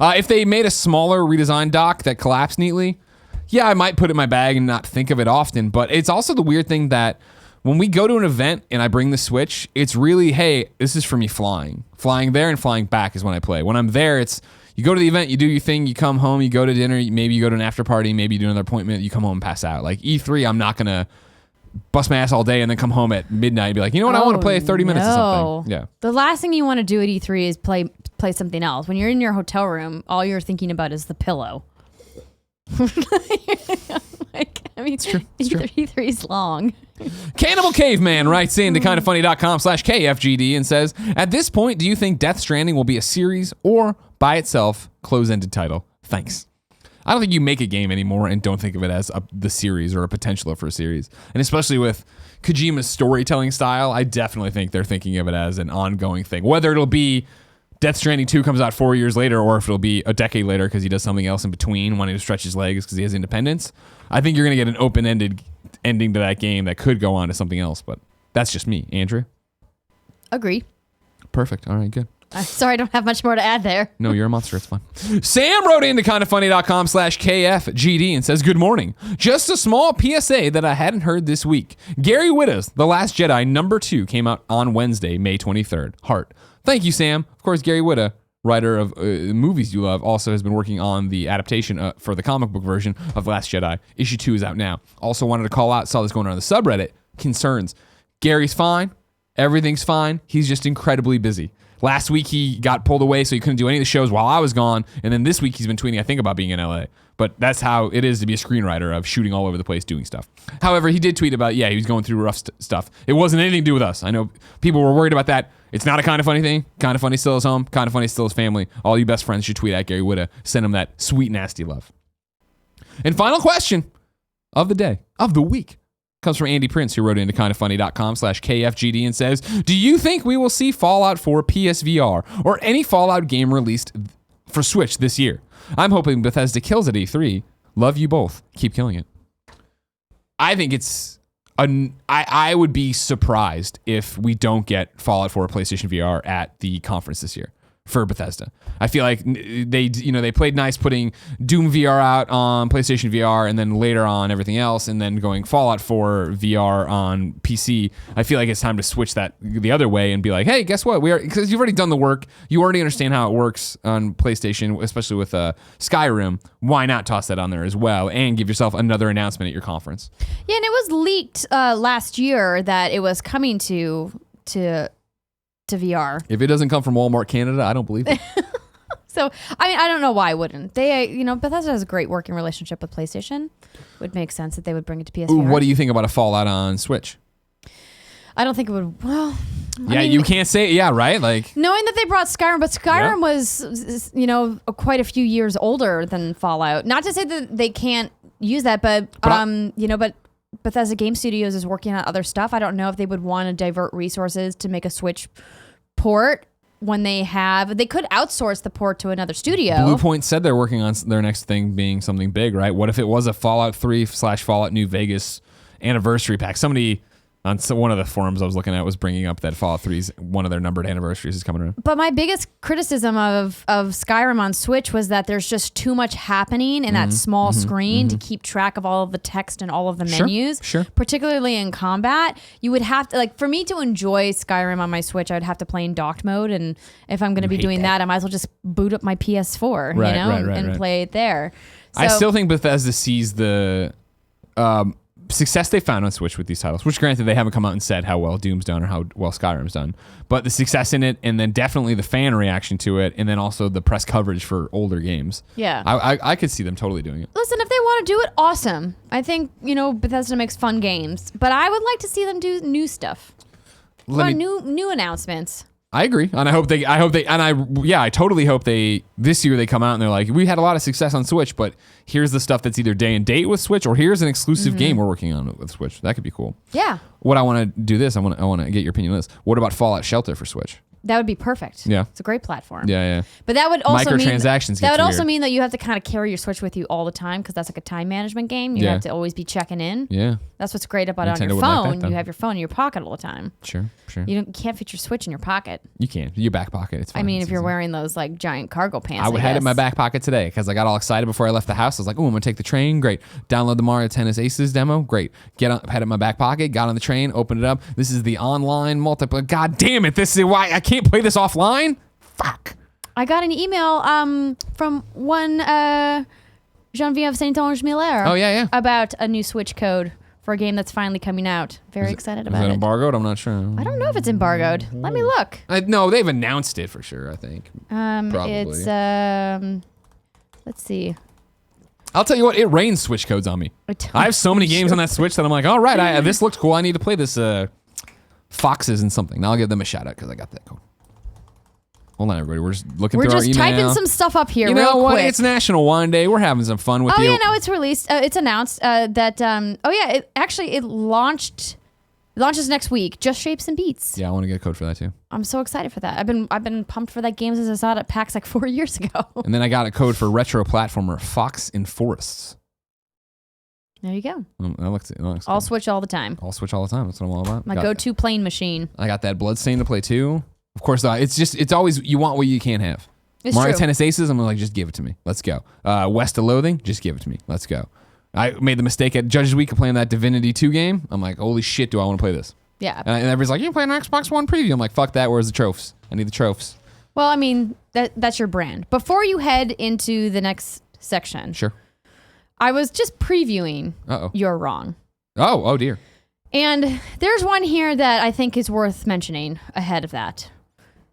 If they made a smaller redesigned dock that collapsed neatly, yeah, I might put it in my bag and not think of it often. But it's also the weird thing that when we go to an event and I bring the Switch, it's really, hey, this is for me flying. Flying there and flying back is when I play. When I'm there, it's you go to the event, you do your thing, you come home, you go to dinner, maybe you go to an after party, maybe you do another appointment, you come home and pass out. Like E3, I'm not going to bust my ass all day and then come home at midnight and be like, you know what, I want to play 30 minutes of something. Yeah. The last thing you want to do at E3 is play something else. When you're in your hotel room, all you're thinking about is the pillow. It's true. E3's long. CannibalCaveman writes in to kindoffunny.com/KFGD and says, at this point, do you think Death Stranding will be a series or by itself close-ended title? Thanks. I don't think you make a game anymore and don't think of it as the series or a potential for a series. And especially with Kojima's storytelling style, I definitely think they're thinking of it as an ongoing thing. Whether it'll be Death Stranding 2 comes out 4 years later, or if it'll be a decade later because he does something else in between, wanting to stretch his legs because he has independence. I think you're going to get an open-ended ending to that game that could go on to something else, but that's just me. Andrea? Agree. Perfect. All right, good. Sorry, I don't have much more to add there. No, you're a monster. It's fine. Sam wrote into kindoffunny.com/KFGD and says, good morning. Just a small PSA that I hadn't heard this week. Gary Whitta's The Last Jedi #2 came out on Wednesday, May 23rd. Heart. Thank you, Sam. Of course, Gary Whitta, writer of movies you love, also has been working on the adaptation for the comic book version of The Last Jedi. Issue 2 is out now. Also wanted to call out, saw this going on the subreddit, concerns. Gary's fine. Everything's fine. He's just incredibly busy. Last week, he got pulled away, so he couldn't do any of the shows while I was gone. And then this week, he's been tweeting, I think, about being in LA. But that's how it is to be a screenwriter, of shooting all over the place, doing stuff. However, he did tweet about, he was going through rough stuff. It wasn't anything to do with us. I know people were worried about that. It's not a Kind of Funny thing. Kind of Funny still his home. Kind of Funny still his family. All you best friends should tweet at Gary Whitta. Send him that sweet, nasty love. And final question of the day, of the week, comes from Andy Prince, who wrote into kindoffunny.com/KFGD and says, do you think we will see Fallout 4 PSVR or any Fallout game released for Switch this year? I'm hoping Bethesda kills at E3. Love you both. Keep killing it. I think it's... I would be surprised if we don't get Fallout 4 PlayStation VR at the conference this year for Bethesda. I feel like they played nice putting Doom VR out on PlayStation VR and then later on everything else, and then going Fallout 4 VR on PC. I feel like it's time to switch that the other way and be like, hey, guess what? Because you've already done the work. You already understand how it works on PlayStation, especially with Skyrim. Why not toss that on there as well and give yourself another announcement at your conference? Yeah, and it was leaked last year that it was coming to VR. If it doesn't come from Walmart Canada, I don't believe it. So, I mean, I don't know why wouldn't. They, Bethesda has a great working relationship with PlayStation. Would make sense that they would bring it to PSVR. Ooh, what do you think about a Fallout on Switch? I don't think it would, you can't say, right? Like, knowing that they brought Skyrim, but Skyrim was, quite a few years older than Fallout. Not to say that they can't use that, but Bethesda Game Studios is working on other stuff. I don't know if they would want to divert resources to make a Switch port when they could outsource the port to another studio. Bluepoint said they're working on their next thing being something big, right? What if it was a Fallout 3/Fallout New Vegas anniversary pack? Somebody On one of the forums I was looking at was bringing up that Fallout 3's one of their numbered anniversaries is coming around. But my biggest criticism of Skyrim on Switch was that there's just too much happening in that small screen to keep track of all of the text and all of the menus. Sure. Particularly in combat. You would have to, like, for me to enjoy Skyrim on my Switch, I would have to play in docked mode. And if I'm going to be doing that, I might as well just boot up my PS4, and play it there. So, I still think Bethesda sees the success they found on Switch with these titles, which granted they haven't come out and said how well Doom's done or how well Skyrim's done, but the success in it, and then definitely the fan reaction to it, and then also the press coverage for older games. Yeah. I could see them totally doing it. Listen, if they want to do it, awesome. I think, Bethesda makes fun games, but I would like to see them do new stuff. New announcements. I agree, and I totally hope this year they come out and they're like, we had a lot of success on Switch, but here's the stuff that's either day and date with Switch, or here's an exclusive game we're working on with Switch. That could be cool. Yeah. What I want to do this, I want to get your opinion on this. What about Fallout Shelter for Switch? That would be perfect. Yeah. It's a great platform. Yeah. But that would also microtransactions mean that you have to kind of carry your Switch with you all the time, because that's like a time management game. You have to always be checking in. Yeah. That's what's great about it on Nintendo your would like phone. that, You have your phone in your pocket all the time. Sure. You can't fit your Switch in your pocket. You can. Your back pocket. It's fine. I mean, It's if you're easy. wearing those like giant cargo pants. I had it in my back pocket today because I got all excited before I left the house. I was like, oh, I'm going to take the train. Great. Download the Mario Tennis Aces demo. Great. Had it in my back pocket, got on the train, opened it up. This is the online multiplayer. God damn it. This is why I can't play this offline. Fuck. I got an email from one Geneviève Saint-Onge Miller. Oh, yeah. About a new Switch code for a game that's finally coming out. Very excited about it. Is it embargoed? I'm not sure. I don't know if it's embargoed. Let me look. No, they've announced it for sure, I think. Probably. It's, let's see. I'll tell you what, it rains Switch codes on me. I have so many games on that Switch that I'm like, all right, this looks cool. I need to play this Foxes and something. Now I'll give them a shout out because I got that code. Hold on, everybody. We're just looking through our email. We're just typing some stuff up here you know real what? quick. It's National Wine Day. We're having some fun with you. Oh, yeah, no, it's released. It's announced that, it launches next week. Just Shapes and Beats. Yeah, I want to get a code for that too. I'm so excited for that. I've been pumped for that game since I saw it at PAX like 4 years ago. And then I got a code for retro platformer Fox in Forests. There you go. That looks All cool. Switch all the time. I'll Switch all the time. That's what I'm all about. My go-to playing machine. I got that Bloodstain to play too. Of course, it's always, you want what you can't have. It's Mario true. Tennis Aces, I'm like, just give it to me. Let's go. West of Loathing, just give it to me. Let's go. I made the mistake at Judges Week of playing that Divinity 2 game. I'm like, holy shit, do I want to play this? Yeah. And everybody's like, you playing an Xbox One preview? I'm like, fuck that. Where's the trophies? I need the trophies. Well, I mean, that's your brand. Before you head into the next section, Sure. I was just previewing You're Wrong. Oh dear. And there's one here that I think is worth mentioning ahead of that.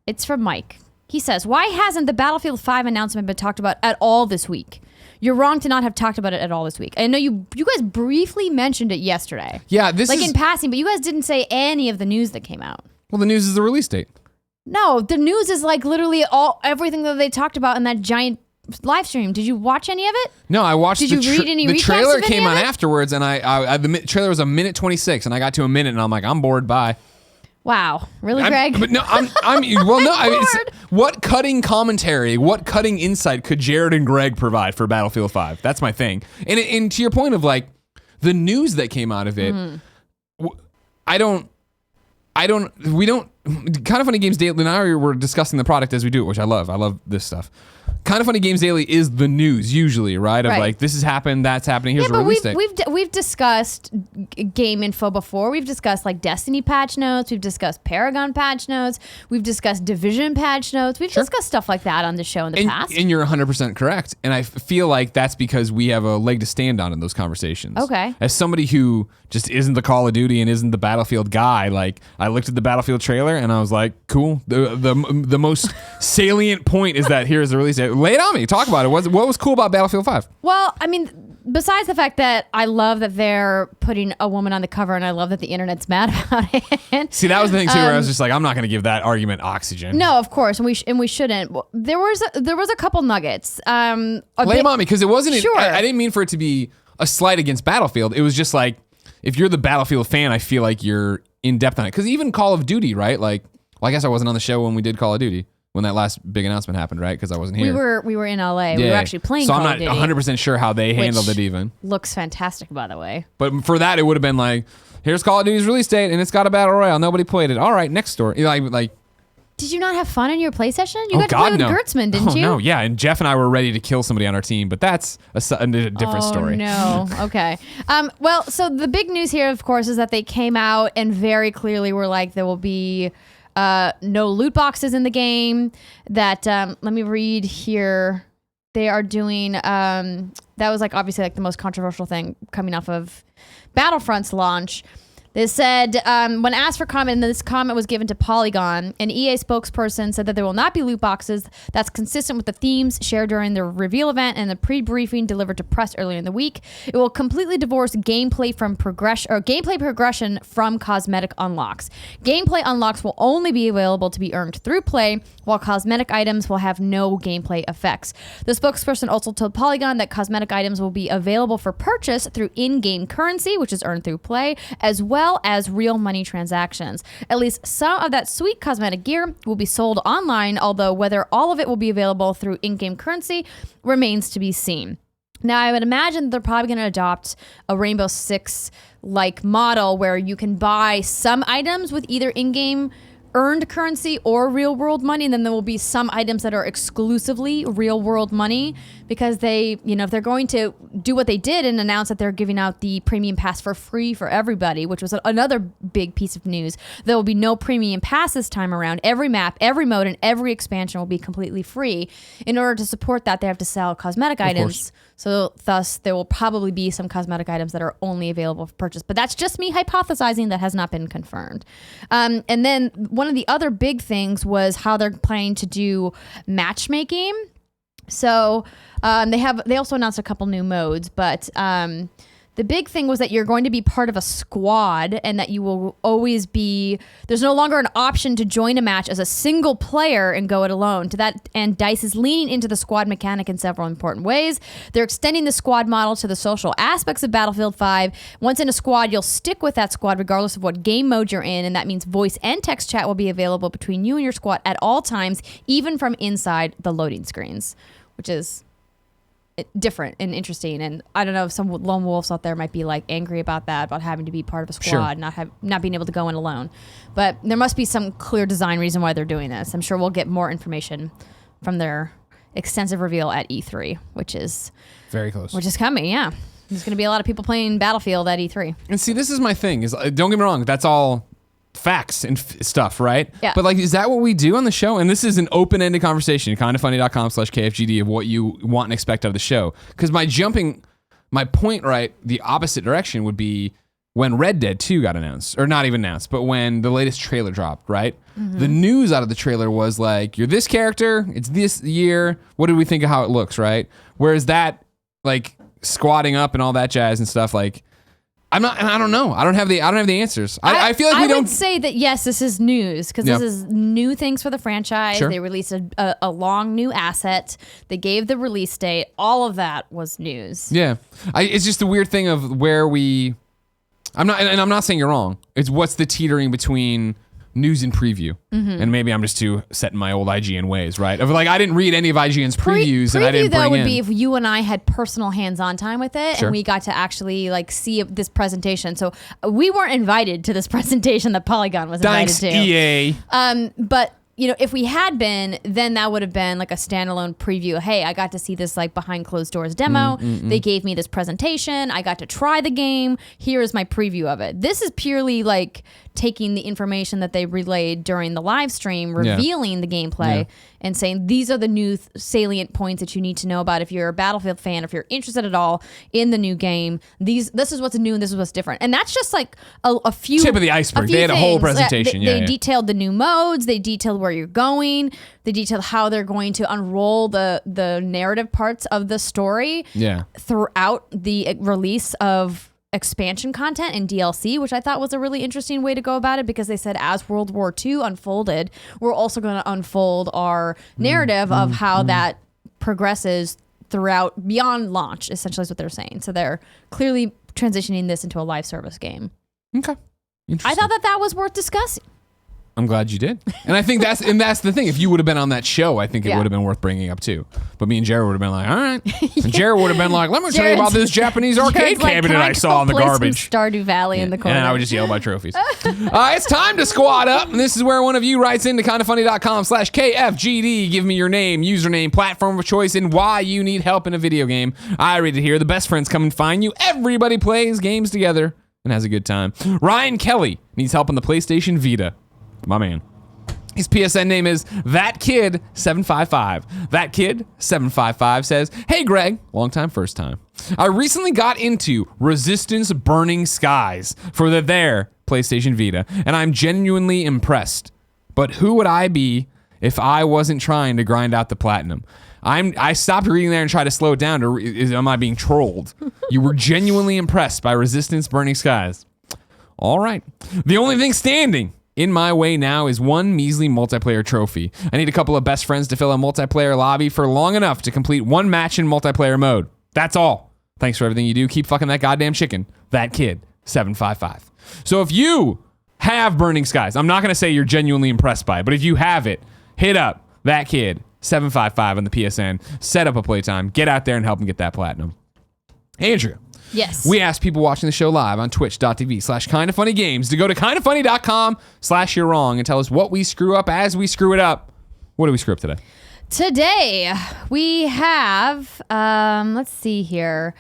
It's from Mike. He says, why hasn't the Battlefield 5 announcement been talked about at all this week? You're wrong to not have talked about it at all this week. I know you guys briefly mentioned it yesterday. Yeah, this is... in passing, but you guys didn't say any of the news that came out. Well, the news is the release date. No, the news is like literally everything that they talked about in that giant live stream. Did you watch any of it? No, I watched. Did you read any the recaps trailer of any came of on it? afterwards, and the trailer was a minute 26, and I got to a minute, and I'm like, I'm bored. Bye. Wow, really, Greg? But no, I'm well, no. I mean, what cutting commentary, what cutting insight could Jared and Greg provide for Battlefield 5? That's my thing. And to your point of like the news that came out of it, we don't. Kind of Funny Games Daily. Now we're discussing the product as we do it, which I love. I love this stuff. Kind of Funny Games Daily is the news usually, right? Of like, this has happened, that's happening. Here's a release date. We've discussed game info before. We've discussed like Destiny patch notes. We've discussed Paragon patch notes. We've discussed Division patch notes. We've discussed stuff like that on the show in the past. And you're 100% correct. And I feel like that's because we have a leg to stand on in those conversations. Okay. As somebody who just isn't the Call of Duty and isn't the Battlefield guy, like I looked at the Battlefield trailer and I was like, cool. The most salient point is that here's the release date. Lay it on me. Talk about it. What was cool about Battlefield 5? Well, I mean, besides the fact that I love that they're putting a woman on the cover, and I love that the internet's mad about it. See, that was the thing too, where I was just like, I'm not going to give that argument oxygen. No, of course, and we shouldn't. There was a couple nuggets. Lay them on me, because it wasn't. Sure. I didn't mean for it to be a slight against Battlefield. It was just like, if you're the Battlefield fan, I feel like you're in depth on it. Because even Call of Duty, right? Like, well, I guess I wasn't on the show when we did Call of Duty, when that last big announcement happened, right? Because I wasn't here. We were in LA. We were actually playing Call of Duty. So I'm not 100% sure how they handled it even. Looks fantastic, by the way. But for that, it would have been like, here's Call of Duty's release date, and it's got a battle royale. Nobody played it. All right, next story. Like. Did you not have fun in your play session? You got to play with Gertzman, didn't you? No, yeah. And Jeff and I were ready to kill somebody on our team, but that's a different story. No. Okay. Well, so the big news here, of course, is that they came out and very clearly were like, there will be no loot boxes in the game. That, let me read here. They are doing, that was like obviously like the most controversial thing coming off of Battlefront's launch. They said, when asked for comment, and this comment was given to Polygon, an EA spokesperson said that there will not be loot boxes. That's consistent with the themes shared during the reveal event and the pre-briefing delivered to press earlier in the week. It will completely divorce gameplay progression from cosmetic unlocks. Gameplay unlocks will only be available to be earned through play, while cosmetic items will have no gameplay effects. The spokesperson also told Polygon that cosmetic items will be available for purchase through in-game currency, which is earned through play, as well as real money transactions. At least some of that sweet cosmetic gear will be sold online, although whether all of it will be available through in-game currency remains to be seen. Now, I would imagine they're probably going to adopt a Rainbow Six-like model where you can buy some items with either in-game earned currency or real world money, and then there will be some items that are exclusively real world money, because they, if they're going to do what they did and announce that they're giving out the premium pass for free for everybody, which was another big piece of news. There will be no premium pass this time around. Every map, every mode, and every expansion will be completely free. In order to support that, they have to sell cosmetic items. So thus, there will probably be some cosmetic items that are only available for purchase. But that's just me hypothesizing. That has not been confirmed. And then one of the other big things was how they're planning to do matchmaking. So they also announced a couple new modes, but the big thing was that you're going to be part of a squad, and that you will always be, there's no longer an option to join a match as a single player and go it alone. To that end, DICE is leaning into the squad mechanic in several important ways. They're extending the squad model to the social aspects of Battlefield 5. Once in a squad, you'll stick with that squad regardless of what game mode you're in, and that means voice and text chat will be available between you and your squad at all times, even from inside the loading screens, which is different and interesting. And I don't know if some lone wolves out there might be like angry about that, about having to be part of a squad, not being able to go in alone. But there must be some clear design reason why they're doing this. I'm sure we'll get more information from their extensive reveal at E3, which is very close. Which is coming, yeah. There's going to be a lot of people playing Battlefield at E3. And see, this is my thing. Is don't get me wrong, that's all facts and stuff, right? Yeah. But like, is that what we do on the show? And this is an open-ended conversation, kindafunny.com/KFGD, of what you want and expect of the show. Because my point, right, the opposite direction would be when Red Dead 2 got announced, or not even announced, but when the latest trailer dropped, right? Mm-hmm. The news out of the trailer was like, you're this character, it's this year, what did we think of how it looks, right? Whereas that, like, squatting up and all that jazz and stuff, like, I don't know. I don't have the answers. I feel like we don't. I would say that yes, this is news, because this is new things for the franchise. Sure. They released a long new asset. They gave the release date. All of that was news. Yeah, it's just the weird thing of where we. I'm not saying you're wrong. It's what's the teetering between news and preview, and maybe I'm just too set in my old IGN ways, right? Of like, I didn't read any of IGN's previews, and I didn't bring in. Preview though would be if you and I had personal hands-on time with it, and we got to actually like see this presentation. So we weren't invited to this presentation that Polygon was invited to. Thanks, EA. But if we had been, then that would have been like a standalone preview. Hey, I got to see this like behind closed doors demo. They gave me this presentation. I got to try the game. Here is my preview of it. This is purely like taking the information that they relayed during the live stream, revealing the gameplay, and saying these are the new salient points that you need to know about if you're a Battlefield fan, if you're interested at all in the new game. This is what's new and this is what's different. And that's just like a few tip of the iceberg. They had a whole presentation. They detailed the new modes. They detailed where you're going. They detailed how they're going to unroll the narrative parts of the story throughout the release of expansion content and DLC, which I thought was a really interesting way to go about it, because they said as World War II unfolded, we're also going to unfold our narrative of how that progresses throughout beyond launch, essentially is what they're saying. So they're clearly transitioning this into a live service game. Okay. Interesting. I thought that was worth discussing. I'm glad you did. And I think that's the thing. If you would have been on that show, I think it would have been worth bringing up too. But me and Jared would have been like, all right. And Jared would have been like, let me tell you about this Japanese arcade cabinet I saw in the garbage. Stardew Valley in the corner. And I would just yell about trophies. It's time to squad up. And this is where one of you writes into kindafunny.com/KFGD. Give me your name, username, platform of choice, and why you need help in a video game. I read it here. The best friends come and find you. Everybody plays games together and has a good time. Ryan Kelly needs help on the PlayStation Vita. My man. His PSN name is ThatKid755. ThatKid755 says, hey Greg, long time, first time. I recently got into Resistance Burning Skies for their PlayStation Vita, and I'm genuinely impressed. But who would I be if I wasn't trying to grind out the platinum? I stopped reading there and tried to slow it down. Am I being trolled? You were genuinely impressed by Resistance Burning Skies. All right. The only thing standing in my way now is one measly multiplayer trophy. I need a couple of best friends to fill a multiplayer lobby for long enough to complete one match in multiplayer mode. That's all. Thanks for everything you do. Keep fucking that goddamn chicken. That kid, 755. So if you have Burning Skies, I'm not going to say you're genuinely impressed by it, but if you have it, hit up that kid, 755 on the PSN, set up a playtime, get out there and help him get that platinum. Andrea. Yes. We asked people watching the show live on twitch.tv/kindoffunnygames to go to kindoffunny.com/you're wrong and tell us what we screw up as we screw it up. What do we screw up today? Today we have, let's see here.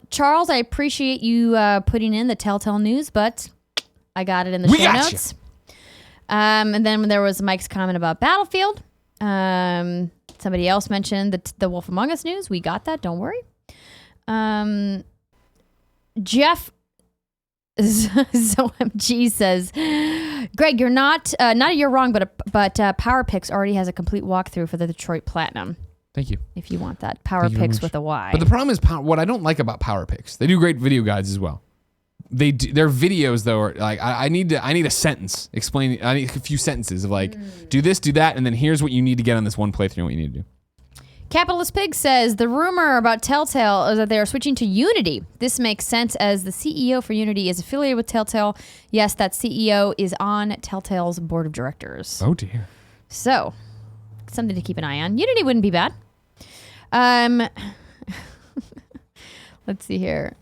Charles, I appreciate you putting in the Telltale news, but I got it in the show notes. And then there was Mike's comment about Battlefield. Somebody else mentioned the Wolf Among Us news. We got that. Don't worry. Jeff ZOMG says, Greg, you're you're wrong, but Power Picks already has a complete walkthrough for the Detroit Platinum. Thank you. If you want that. Power Picks with a Y. But the problem is what I don't like about Power Picks. They do great video guides as well. Their videos though are like I need a sentence explaining. I need a few sentences of like do this, do that, and then here's what you need to get on this one playthrough and what you need to do. Capitalist Pig says, the rumor about Telltale is that they are switching to Unity. This makes sense as the CEO for Unity is affiliated with Telltale. Yes, that CEO is on Telltale's board of directors. Oh, dear. So, something to keep an eye on. Unity wouldn't be bad. Let's see here.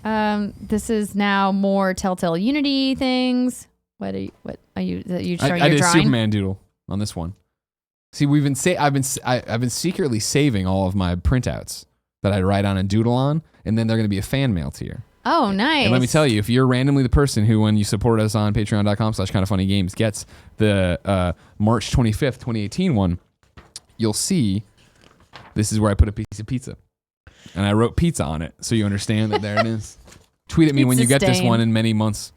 This is now more Telltale Unity things. What are you showing your drawing? I did a Superman doodle on this one. See, I've been secretly saving all of my printouts that I write on and doodle on, and then they're going to be a fan mail tier. Oh, nice. And let me tell you, if you're randomly the person who, when you support us on patreon.com/kindoffunnygames, gets the March 25th, 2018 one, you'll see this is where I put a piece of pizza. And I wrote pizza on it, so you understand that there it is. Tweet at me when you get this one in many months.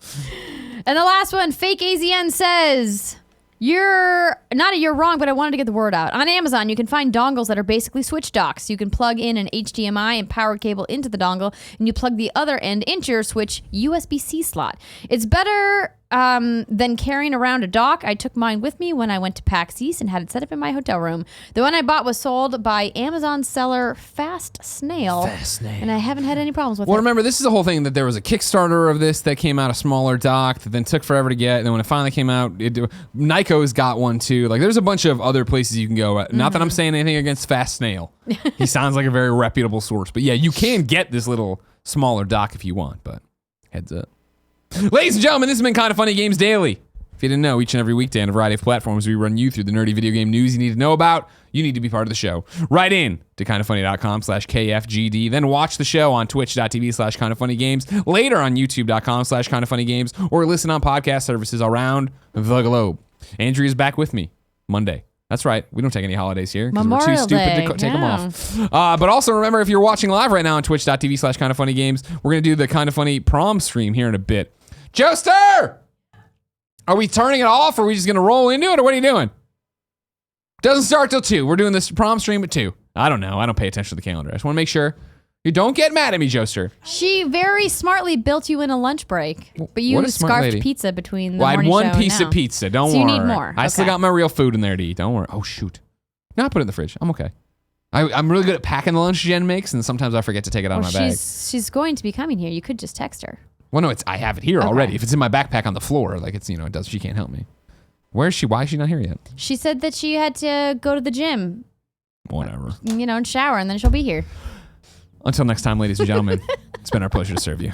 And the last one, Fake AZN says... You're wrong, but I wanted to get the word out. On Amazon, you can find dongles that are basically switch docks. You can plug in an HDMI and power cable into the dongle, and you plug the other end into your Switch USB-C slot. It's better than carrying around a dock. I took mine with me when I went to PAX East and had it set up in my hotel room. The one I bought was sold by Amazon seller Fast Snail. And I haven't had any problems with it. Well, remember, this is the whole thing that there was a Kickstarter of this that came out a smaller dock that then took forever to get. And then when it finally came out, Nyko's got one too. Like, there's a bunch of other places you can go. Not that I'm saying anything against Fast Snail. He sounds like a very reputable source. But yeah, you can get this little smaller dock if you want, but heads up. Ladies and gentlemen, this has been Kind of Funny Games Daily. If you didn't know, each and every weekday on a variety of platforms, we run you through the nerdy video game news you need to know about. You need to be part of the show. Write in to kindoffunny.com/KFGD. Then watch the show on twitch.tv/kindoffunnygames. Later on youtube.com/kindoffunnygames. Or listen on podcast services around the globe. Andrea's back with me Monday. That's right. We don't take any holidays here because we're too stupid to take them off. But also remember, if you're watching live right now on twitch.tv/kindoffunnygames, we're going to do the Kind of Funny prom stream here in a bit. Joester! Are we turning it off or are we just going to roll into it or what are you doing? Doesn't start till 2. We're doing this prom stream at 2. I don't know. I don't pay attention to the calendar. I just want to make sure. You don't get mad at me, Joester. She very smartly built you in a lunch break, but you scarfed pizza between the morning show I had one piece of pizza. Don't worry. You need more. I still got my real food in there to eat. Don't worry. Oh, shoot. No, I put it in the fridge. I'm okay. I'm really good at packing the lunch Jen makes, and sometimes I forget to take it out of my bag. She's going to be coming here. You could just text her. Well, no, I have it here already. If it's in my backpack on the floor, like it's, she can't help me. Where is she? Why is she not here yet? She said that she had to go to the gym, Whatever. and shower, and then she'll be here. Until next time, ladies and gentlemen, it's been our pleasure to serve you.